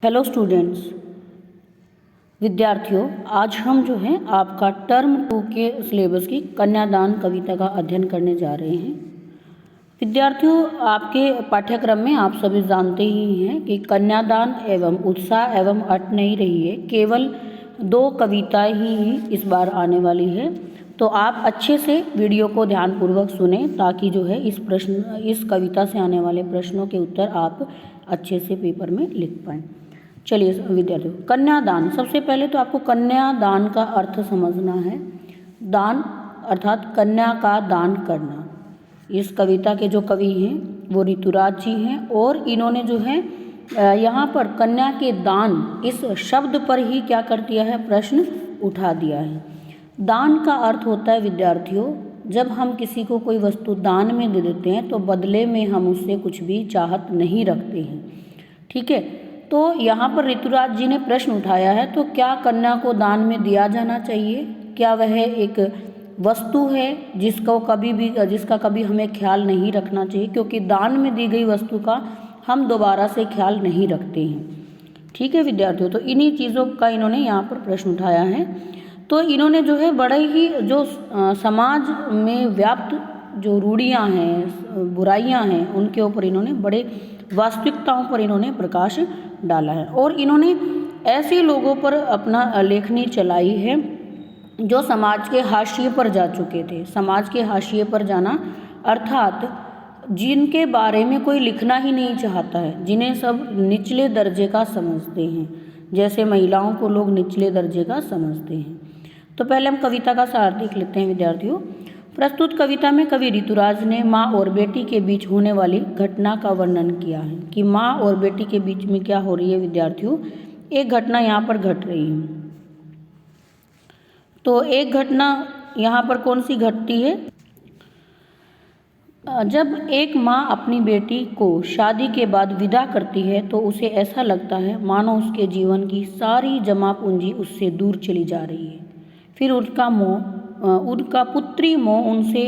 Hello students, विद्यार्थियों, आज हम जो है आपका टर्म 2 के सिलेबस की कन्यादान कविता का अध्ययन करने जा रहे हैं। विद्यार्थियों, आपके पाठ्यक्रम में आप सभी जानते ही हैं कि कन्यादान एवं उत्साह एवं अट नहीं रही है, केवल 2 कविताएं ही इस बार आने वाली है। तो आप अच्छे से वीडियो को ध्यानपूर्वक सुने ताकि जो है इस कविता से आने वाले प्रश्नों के उत्तर आप अच्छे से पेपर में लिख पाएँ। चलिए विद्यार्थियों, कन्यादान, सबसे पहले तो आपको कन्यादान का अर्थ समझना है। दान अर्थात कन्या का दान करना। इस कविता के जो कवि हैं वो ऋतुराज जी हैं और इन्होंने जो है यहाँ पर कन्या के दान इस शब्द पर ही क्या कर दिया है, प्रश्न उठा दिया है। दान का अर्थ होता है विद्यार्थियों, जब हम किसी को कोई वस्तु दान में दे देते हैं तो बदले में हम उससे कुछ भी चाहत नहीं रखते हैं। ठीक है, तो यहाँ पर ऋतुराज जी ने प्रश्न उठाया है, तो क्या कन्या को दान में दिया जाना चाहिए? क्या वह एक वस्तु है जिसका कभी हमें ख्याल नहीं रखना चाहिए, क्योंकि दान में दी गई वस्तु का हम दोबारा से ख्याल नहीं रखते हैं। ठीक है विद्यार्थियों, तो इन्हीं चीज़ों का इन्होंने यहाँ पर प्रश्न उठाया है। तो इन्होंने जो है बड़े ही जो समाज में व्याप्त जो रूढ़ियाँ हैं, बुराइयाँ हैं, उनके ऊपर इन्होंने बड़े वास्तविकताओं पर इन्होंने प्रकाश डाला है और इन्होंने ऐसे लोगों पर अपना लेखनी चलाई है जो समाज के हाशिए पर जा चुके थे। समाज के हाशिए पर जाना अर्थात जिनके बारे में कोई लिखना ही नहीं चाहता है, जिन्हें सब निचले दर्जे का समझते हैं, जैसे महिलाओं को लोग निचले दर्जे का समझते हैं। तो पहले हम कविता का सार देख लेते हैं विद्यार्थियों। प्रस्तुत कविता में कवि ऋतुराज ने माँ और बेटी के बीच होने वाली घटना का वर्णन किया है कि माँ और बेटी के बीच में क्या हो रही है विद्यार्थियों, एक घटना यहाँ पर घट रही है। तो एक घटना यहाँ पर कौन सी घटती है? जब एक माँ अपनी बेटी को शादी के बाद विदा करती है तो उसे ऐसा लगता है मानो उसके जीवन की सारी जमा पूंजी उससे दूर चली जा रही है। फिर उनका पुत्री मोह उनसे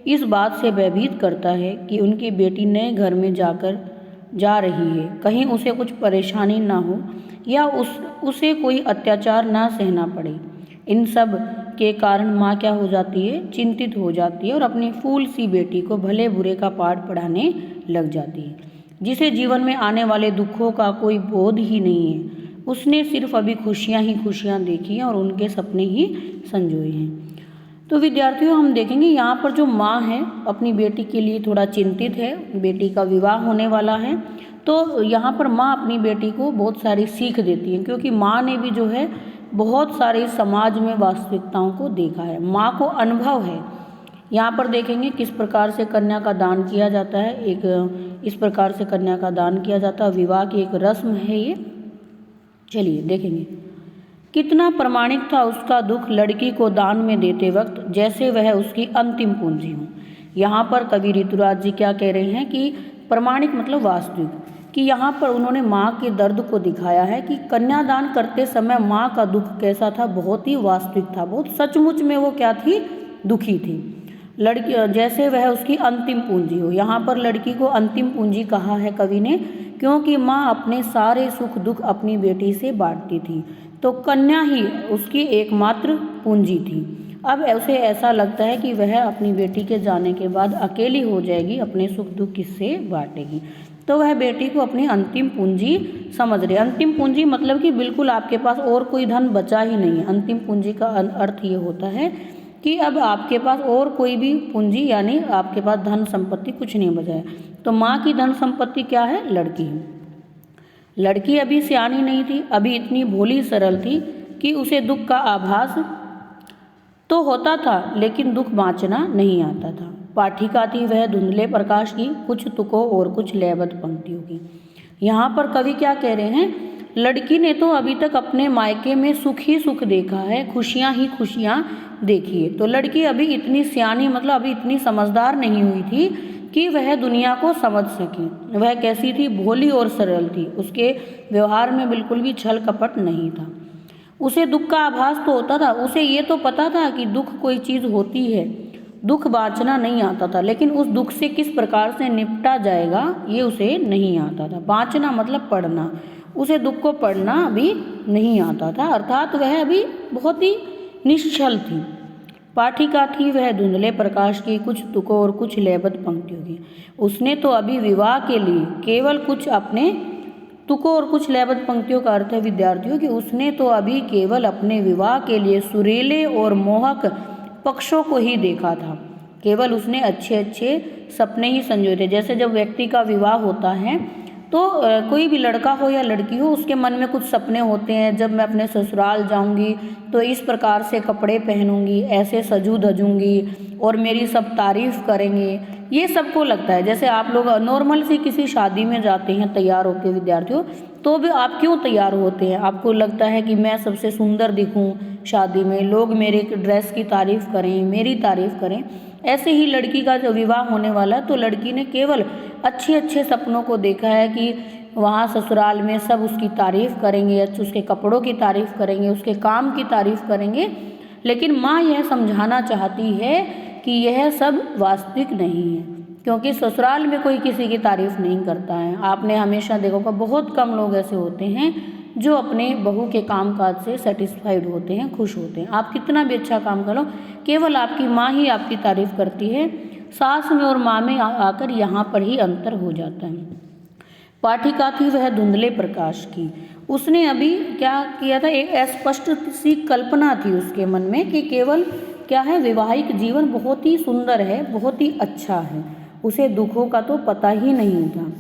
इस बात से भयभीत करता है कि उनकी बेटी नए घर में जा रही है, कहीं उसे कुछ परेशानी ना हो या उसे कोई अत्याचार ना सहना पड़े। इन सब के कारण माँ क्या हो जाती है, चिंतित हो जाती है और अपनी फूल सी बेटी को भले बुरे का पाठ पढ़ाने लग जाती है, जिसे जीवन में आने वाले दुखों का कोई बोध ही नहीं है। उसने सिर्फ अभी खुशियाँ ही खुशियाँ देखी हैं और उनके सपने ही संजोए हैं। तो विद्यार्थियों, हम देखेंगे यहाँ पर जो माँ है अपनी बेटी के लिए थोड़ा चिंतित है, बेटी का विवाह होने वाला है। तो यहाँ पर माँ अपनी बेटी को बहुत सारी सीख देती है, क्योंकि माँ ने भी जो है बहुत सारे समाज में वास्तविकताओं को देखा है, माँ को अनुभव है। यहाँ पर देखेंगे किस प्रकार से कन्या का दान किया जाता है, इस प्रकार से कन्या का दान किया जाता है, विवाह की एक रस्म है ये। चलिए देखेंगे कितना प्रमाणिक था उसका दुख लड़की को दान में देते वक्त, जैसे वह उसकी अंतिम पूंजी हो। यहाँ पर कवि ऋतुराज जी क्या कह रहे हैं कि प्रमाणिक मतलब वास्तविक, कि यहाँ पर उन्होंने माँ के दर्द को दिखाया है कि कन्यादान करते समय माँ का दुख कैसा था, बहुत ही वास्तविक था, बहुत सचमुच में वो क्या थी, दुखी थी। लड़की जैसे वह उसकी अंतिम पूंजी हो। यहाँ पर लड़की को अंतिम पूंजी कहा है कवि ने, क्योंकि माँ अपने सारे सुख दुख अपनी बेटी से बांटती थी, तो कन्या ही उसकी एकमात्र पूंजी थी। अब उसे ऐसा लगता है कि वह अपनी बेटी के जाने के बाद अकेली हो जाएगी, अपने सुख दुख किससे बांटेगी। तो वह बेटी को अपनी अंतिम पूंजी समझ रही है। अंतिम पूंजी मतलब कि बिल्कुल आपके पास और कोई धन बचा ही नहीं है। अंतिम पूंजी का अर्थ ये होता है कि अब आपके पास और कोई भी पूंजी यानी आपके पास धन संपत्ति कुछ नहीं बचा है। तो माँ की धन संपत्ति क्या है, लड़की है। लड़की अभी सियानी नहीं थी, अभी इतनी भोली सरल थी कि उसे दुख का आभास तो होता था लेकिन दुख बाँचना नहीं आता था। पाठिका थी वह धुंधले प्रकाश की, कुछ तुकों और कुछ लयबद्ध पंक्तियों की। यहाँ पर कवि क्या कह रहे हैं, लड़की ने तो अभी तक अपने मायके में सुख ही सुख देखा है, खुशियाँ ही खुशियाँ देखी है। तो लड़की अभी इतनी सियानी मतलब अभी इतनी समझदार नहीं हुई थी कि वह दुनिया को समझ सके। वह कैसी थी, भोली और सरल थी, उसके व्यवहार में बिल्कुल भी छल कपट नहीं था। उसे दुख का आभास तो होता था, उसे ये तो पता था कि दुख कोई चीज़ होती है, दुख बाँचना नहीं आता था, लेकिन उस दुख से किस प्रकार से निपटा जाएगा ये उसे नहीं आता था। बाँचना मतलब पढ़ना, उसे दुख को पढ़ना अभी नहीं आता था, अर्थात वह अभी बहुत ही निश्चल थी। पाठिका थी वह धुंधले प्रकाश की, कुछ तुकों और कुछ लयबद्ध पंक्तियों की। उसने तो अभी विवाह के लिए केवल कुछ अपने तुकों और कुछ लयबद्ध पंक्तियों का अर्थ है विद्यार्थियों कि उसने तो अभी केवल अपने विवाह के लिए सुरीले और मोहक पक्षों को ही देखा था। केवल उसने अच्छे अच्छे सपने ही संजोए थे। जैसे जब व्यक्ति का विवाह होता है तो कोई भी लड़का हो या लड़की हो, उसके मन में कुछ सपने होते हैं। जब मैं अपने ससुराल जाऊंगी तो इस प्रकार से कपड़े पहनूंगी, ऐसे सजू धजूंगी और मेरी सब तारीफ करेंगे, ये सबको लगता है। जैसे आप लोग नॉर्मल सी किसी शादी में जाते हैं तैयार होकर विद्यार्थियों, तो भी आप क्यों तैयार होते हैं? आपको लगता है कि मैं सबसे सुंदर दिखूं शादी में, लोग मेरे ड्रेस की तारीफ करें, मेरी तारीफ करें। ऐसे ही लड़की का जो विवाह होने वाला है तो लड़की ने केवल अच्छे अच्छे सपनों को देखा है कि वहाँ ससुराल में सब उसकी तारीफ़ करेंगे, उसके कपड़ों की तारीफ़ करेंगे, उसके काम की तारीफ़ करेंगे। लेकिन माँ यह समझाना चाहती है कि यह सब वास्तविक नहीं है, क्योंकि ससुराल में कोई किसी की तारीफ़ नहीं करता है। आपने हमेशा देखा होगा बहुत कम लोग ऐसे होते हैं जो अपने बहू के कामकाज से सेटिस्फाइड होते हैं, खुश होते हैं। आप कितना भी अच्छा काम करो, केवल आपकी माँ ही आपकी तारीफ़ करती है। सास में और माँ में आकर यहाँ पर ही अंतर हो जाता है। पाठिका थी वह धुंधले प्रकाश की। उसने अभी क्या किया था, एक अस्पष्ट सी कल्पना थी उसके मन में कि केवल क्या है, वैवाहिक जीवन बहुत ही सुंदर है, बहुत ही अच्छा है। उसे दुखों का तो पता ही नहीं था।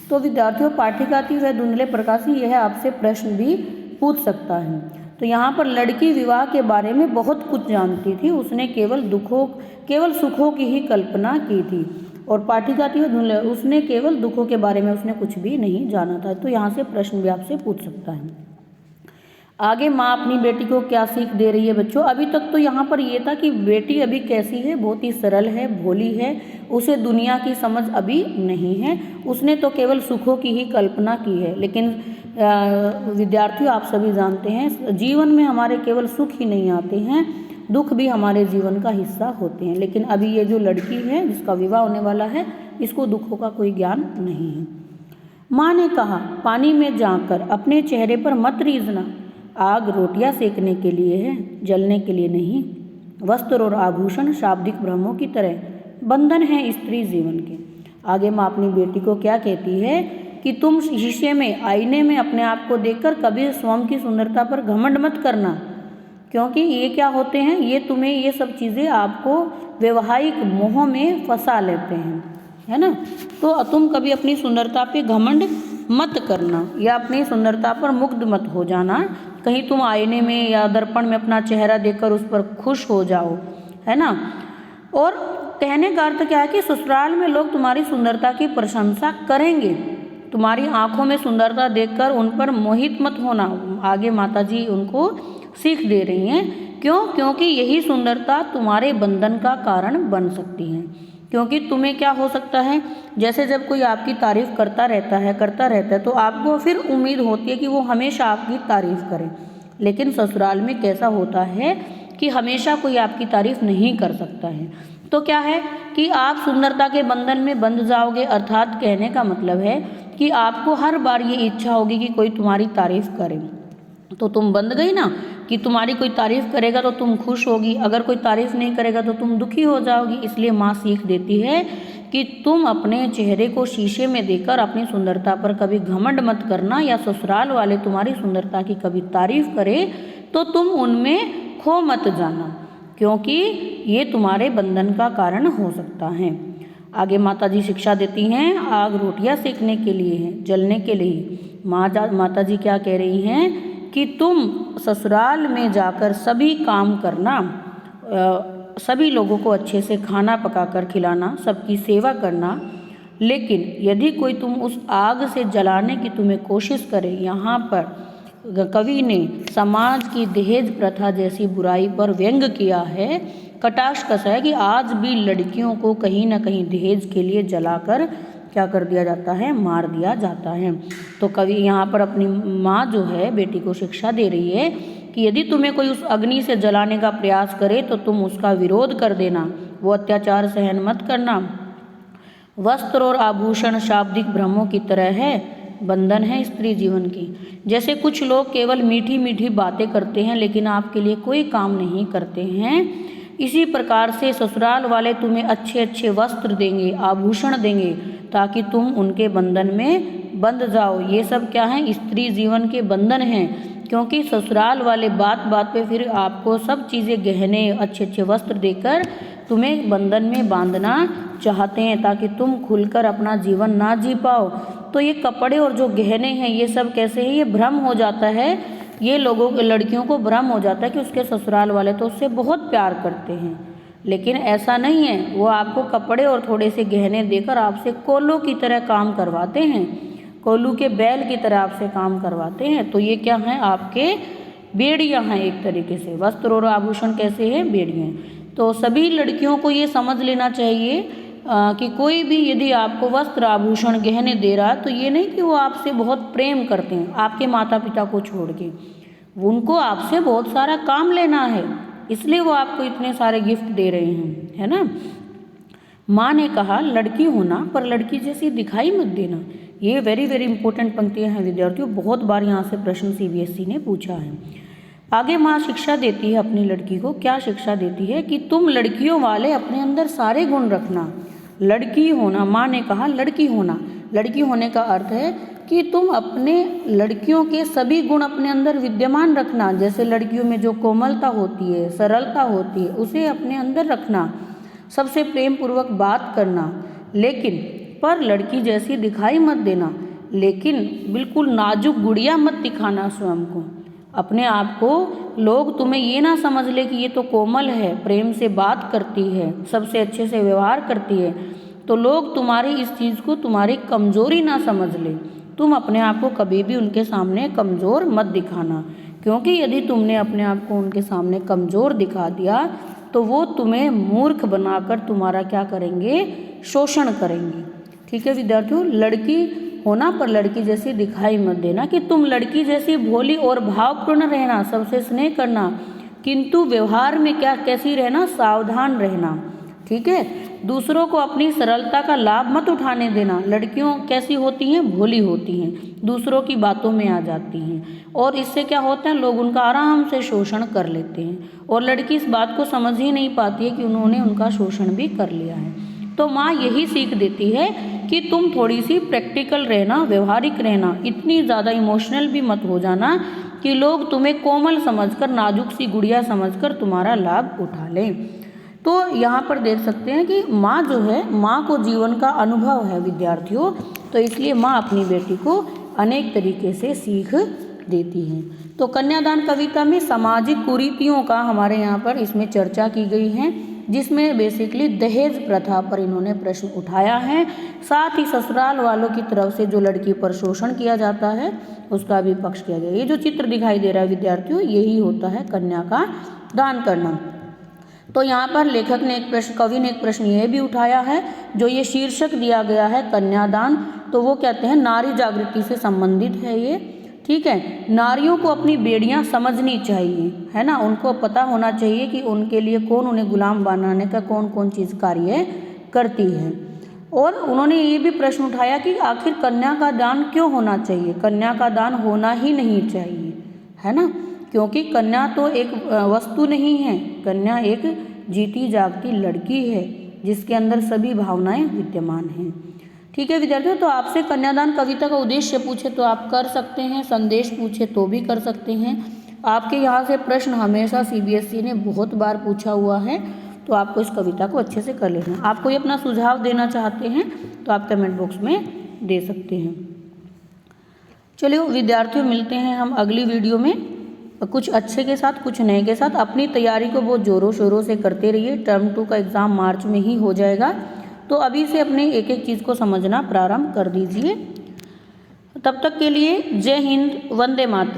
तो विद्यार्थियों, पाठिका थी वह धुंधले प्रकाश की, यह आपसे प्रश्न भी पूछ सकता है। तो यहाँ पर लड़की विवाह के बारे में बहुत कुछ जानती थी। उसने केवल सुखों की ही कल्पना की थी। और पाठिका थी वह उसने केवल दुखों के बारे में उसने कुछ भी नहीं जाना था। तो यहाँ से प्रश्न भी आपसे पूछ सकता है। आगे माँ अपनी बेटी को क्या सीख दे रही है बच्चों? अभी तक तो यहाँ पर ये था कि बेटी अभी कैसी है, बहुत ही सरल है, भोली है, उसे दुनिया की समझ अभी नहीं है, उसने तो केवल सुखों की ही कल्पना की है। लेकिन विद्यार्थियों, आप सभी जानते हैं जीवन में हमारे केवल सुख ही नहीं आते हैं, दुख भी हमारे जीवन का हिस्सा होते हैं। लेकिन अभी ये जो लड़की है जिसका विवाह होने वाला है, इसको दुखों का कोई ज्ञान नहीं है। माँ ने कहा, पानी में जाकर अपने चेहरे पर मत रीझना। आग रोटियां सेकने के लिए है, जलने के लिए नहीं। वस्त्र और आभूषण शाब्दिक भ्रमों की तरह बंधन है स्त्री जीवन के। आगे माँ अपनी बेटी को क्या कहती है कि तुम शीशे में, आईने में अपने आप को देखकर कभी स्वयं की सुंदरता पर घमंड मत करना, क्योंकि ये क्या होते हैं, ये तुम्हें ये सब चीज़ें आपको वैवाहिक मोह में फंसा लेते हैं, है ना। तो तुम कभी अपनी सुंदरता पे घमंड मत करना या अपनी सुंदरता पर मुग्ध मत हो जाना। कहीं तुम आईने में या दर्पण में अपना चेहरा देखकर उस पर खुश हो जाओ, है ना। और कहने का अर्थ क्या है कि ससुराल में लोग तुम्हारी सुंदरता की प्रशंसा करेंगे, तुम्हारी आंखों में सुंदरता देखकर उन पर मोहित मत होना। आगे माताजी उनको सीख दे रही हैं। क्यों? क्योंकि यही सुंदरता तुम्हारे बंधन का कारण बन सकती है। क्योंकि तुम्हें क्या हो सकता है, जैसे जब कोई आपकी तारीफ़ करता रहता है तो आपको फिर उम्मीद होती है कि वो हमेशा आपकी तारीफ़ करे। लेकिन ससुराल में कैसा होता है कि हमेशा कोई आपकी तारीफ़ नहीं कर सकता है। तो क्या है कि आप सुंदरता के बंधन में बंध जाओगे। अर्थात कहने का मतलब है कि आपको हर बार ये इच्छा होगी कि कोई तुम्हारी तारीफ़ करे, तो तुम बंध गई ना, कि तुम्हारी कोई तारीफ़ करेगा तो तुम खुश होगी, अगर कोई तारीफ़ नहीं करेगा तो तुम दुखी हो जाओगी। इसलिए माँ सीख देती है कि तुम अपने चेहरे को शीशे में देखकर अपनी सुंदरता पर कभी घमंड मत करना, या ससुराल वाले तुम्हारी सुंदरता की कभी तारीफ़ करें तो तुम उनमें खो मत जाना, क्योंकि ये तुम्हारे बंधन का कारण हो सकता है। आगे माताजी शिक्षा देती हैं, आग रोटियां सेकने के लिए है, जलने के लिए। माताजी क्या कह रही हैं कि तुम ससुराल में जाकर सभी काम करना, सभी लोगों को अच्छे से खाना पकाकर खिलाना, सबकी सेवा करना। लेकिन यदि कोई तुम उस आग से जलाने की तुम्हें कोशिश करे, यहाँ पर कवि ने समाज की दहेज प्रथा जैसी बुराई पर व्यंग किया है, कटाक्ष कसा है कि आज भी लड़कियों को कहीं ना कहीं दहेज के लिए जलाकर क्या कर दिया जाता है, मार दिया जाता है। तो कवि यहाँ पर अपनी माँ जो है बेटी को शिक्षा दे रही है कि यदि तुम्हें कोई उस अग्नि से जलाने का प्रयास करे तो तुम उसका विरोध कर देना, वो अत्याचार सहन मत करना। वस्त्र और आभूषण शाब्दिक भ्रमों की तरह है, बंधन है स्त्री जीवन की। जैसे कुछ लोग केवल मीठी मीठी बातें करते हैं लेकिन आपके लिए कोई काम नहीं करते हैं, इसी प्रकार से ससुराल वाले तुम्हें अच्छे अच्छे वस्त्र देंगे, आभूषण देंगे ताकि तुम उनके बंधन में बंध जाओ। ये सब क्या है? स्त्री जीवन के बंधन हैं, क्योंकि ससुराल वाले बात बात पे फिर आपको सब चीज़ें, गहने, अच्छे अच्छे वस्त्र देकर तुम्हें बंधन में बांधना चाहते हैं ताकि तुम खुलकर अपना जीवन ना जी पाओ। तो ये कपड़े और जो गहने हैं ये सब कैसे है? ये भ्रम हो जाता है, ये लोगों लड़कियों को भ्रम हो जाता है कि उसके ससुराल वाले तो उससे बहुत प्यार करते हैं, लेकिन ऐसा नहीं है। वो आपको कपड़े और थोड़े से गहने देकर आपसे कोल्लों की तरह काम करवाते हैं, कोल्लू के बैल की तरह आपसे काम करवाते हैं। तो ये क्या हैं? आपके बेड़ियाँ हैं एक तरीके से। वस्त्र और आभूषण कैसे हैं? बेड़ियाँ। तो सभी लड़कियों को ये समझ लेना चाहिए कि कोई भी यदि आपको वस्त्र, आभूषण, गहने दे रहा है तो ये नहीं कि वो आपसे बहुत प्रेम करते हैं, आपके माता पिता को छोड़ के। उनको आपसे बहुत सारा काम लेना है, इसलिए वो आपको इतने सारे गिफ्ट दे रहे हैं, है ना। माँ ने कहा, लड़की होना पर लड़की जैसी दिखाई मत देना। ये वेरी वेरी इंपॉर्टेंट पंक्तियाँ हैं विद्यार्थियों, बहुत बार यहाँ से प्रश्न CBSE ने पूछा है। आगे माँ शिक्षा देती है अपनी लड़की को। क्या शिक्षा देती है? कि तुम लड़कियों वाले अपने अंदर सारे गुण रखना। लड़की होना, माँ ने कहा लड़की होना, लड़की होने का अर्थ है कि तुम अपने लड़कियों के सभी गुण अपने अंदर विद्यमान रखना। जैसे लड़कियों में जो कोमलता होती है, सरलता होती है, उसे अपने अंदर रखना, सबसे प्रेम पूर्वक बात करना, लेकिन पर लड़की जैसी दिखाई मत देना। लेकिन बिल्कुल नाजुक गुड़िया मत दिखाना स्वयं को, अपने आप को। लोग तुम्हें ये ना समझ ले कि ये तो कोमल है, प्रेम से बात करती है, सबसे अच्छे से व्यवहार करती है, तो लोग तुम्हारी इस चीज़ को तुम्हारी कमज़ोरी ना समझ ले। तुम अपने आप को कभी भी उनके सामने कमज़ोर मत दिखाना, क्योंकि यदि तुमने अपने आप को उनके सामने कमज़ोर दिखा दिया तो वो तुम्हें मूर्ख बनाकर तुम्हारा क्या करेंगे? शोषण करेंगे। ठीक है विद्यार्थियों, लड़की होना पर लड़की जैसी दिखाई मत देना, कि तुम लड़की जैसी भोली और भावपूर्ण रहना, सबसे स्नेह करना, किंतु व्यवहार में क्या कैसी रहना? सावधान रहना। ठीक है, दूसरों को अपनी सरलता का लाभ मत उठाने देना। लड़कियों कैसी होती हैं? भोली होती हैं, दूसरों की बातों में आ जाती हैं, और इससे क्या होता है? लोग उनका आराम से शोषण कर लेते हैं, और लड़की इस बात को समझ ही नहीं पाती है कि उन्होंने उनका शोषण भी कर लिया है। तो माँ यही सीख देती है कि तुम थोड़ी सी प्रैक्टिकल रहना, व्यवहारिक रहना, इतनी ज़्यादा इमोशनल भी मत हो जाना कि लोग तुम्हें कोमल समझकर, नाजुक सी गुड़िया समझकर तुम्हारा लाभ उठा लें। तो यहाँ पर देख सकते हैं कि माँ जो है, माँ को जीवन का अनुभव है विद्यार्थियों, तो इसलिए माँ अपनी बेटी को अनेक तरीके से सीख देती हैं। तो कन्यादान कविता में सामाजिक कुरीतियों का हमारे यहाँ पर इसमें चर्चा की गई है, जिसमें बेसिकली दहेज प्रथा पर इन्होंने प्रश्न उठाया है। साथ ही ससुराल वालों की तरफ से जो लड़की पर शोषण किया जाता है उसका भी पक्ष किया गया। ये जो चित्र दिखाई दे रहा है विद्यार्थियों, यही होता है कन्या का दान करना। तो यहाँ पर लेखक ने एक प्रश्न, कवि ने एक प्रश्न ये भी उठाया है, जो ये शीर्षक दिया गया है कन्यादान, तो वो कहते हैं नारी जागृति से संबंधित है ये। ठीक है, नारियों को अपनी बेड़ियां समझनी चाहिए, है ना, उनको पता होना चाहिए कि उनके लिए कौन उन्हें गुलाम बनाने का कौन कौन चीज़ कार्य करती है। और उन्होंने ये भी प्रश्न उठाया कि आखिर कन्या का दान क्यों होना चाहिए? कन्या का दान होना ही नहीं चाहिए, है ना, क्योंकि कन्या तो एक वस्तु नहीं है, कन्या एक जीती जागती लड़की है जिसके अंदर सभी भावनाएं विद्यमान हैं। ठीक है विद्यार्थियों, तो आपसे कन्यादान कविता का उद्देश्य पूछे तो आप कर सकते हैं, संदेश पूछे तो भी कर सकते हैं। आपके यहाँ से प्रश्न हमेशा CBSE ने बहुत बार पूछा हुआ है, तो आपको इस कविता को अच्छे से कर लेना। आप कोई अपना सुझाव देना चाहते हैं तो आप कमेंट बॉक्स में दे सकते हैं। चलिए विद्यार्थियों, मिलते हैं हम अगली वीडियो में कुछ अच्छे के साथ, कुछ नए के साथ। अपनी तैयारी को बहुत ज़ोरों शोरों से करते रहिए। टर्म 2 का एग्ज़ाम मार्च में ही हो जाएगा, तो अभी से अपने एक एक चीज़ को समझना प्रारंभ कर दीजिए। तब तक के लिए जय हिंद, वंदे मातरम।